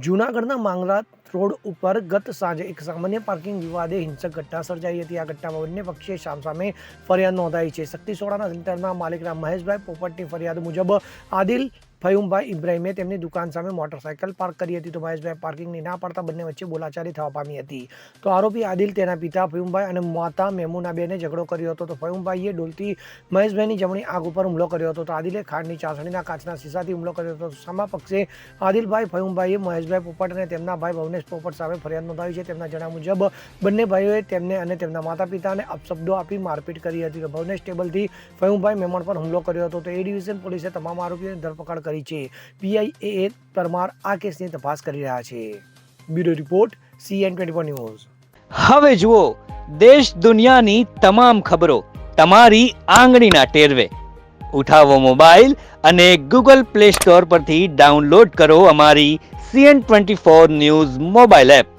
જૂનાગઢના માંગરા રોડ ઉપર ગત સાંજે એક સામાન્ય પાર્કિંગ વિવાદે હિંસક ઘટના સર્જાઈ હતી. આ ઘટનામાં બંને પક્ષે સામસામે ફરિયાદ નોંધાઈ છે. શક્તિસોડાના સેન્ટરના માલિકના મહેશભાઈ પોપટની ફરિયાદ મુજબ આદિલ ફયુમભાઈ ઇબ્રાહીમે તેમની દુકાન સામે મોટરસાયકલ પાર્ક કરી હતી તો મહેશભાઈ પાર્કિંગની ના પાડતા બંને વચ્ચે બોલાચાલી થવા પામી હતી. તો આરોપી આદિલ તેના પિતા ફયુમભાઈ અને માતા મેમુનાબેને ઝઘડો કર્યો હતો. તો ફયુમભાઈએ ડોલથી મહેશભાઈની જમણી આંખ ઉપર હુમલો કર્યો હતો. તો આદિલે ખાંડની ચાસણીના કાચના શીશાથી હુમલો કર્યો હતો. સામા પક્ષે આદિલભાઈ ફયુમભાઈએ મહેશભાઈ પોપટ અને તેમના ભાઈ ભવનેશ પોપટ સામે ફરિયાદ નોંધાવી છે. તેમના જણાવ્યા મુજબ બંને ભાઈઓએ તેમને અને તેમના માતા પિતાને અપશબ્દો આપી મારપીટ કરી હતી. તો ભવનેશ ટેબલથી ફયુમભાઈ મેમણ પર હુમલો કર્યો હતો. તો એ ડિવિઝન પોલીસે તમામ આરોપીઓની ધરપકડ કરી છે. પીઆઈ પરમાર આ કેસની તપાસ કરી રહ્યા છે. Bureau report CN24 news. હવે જુઓ દેશ દુનિયાની તમામ ખબરો તમારી આંગળીના ટેરવે. ઉઠાવો મોબાઈલ અને Google Play Store પરથી ડાઉનલોડ કરો અમારી CN24 ન્યૂઝ મોબાઈલ એપ.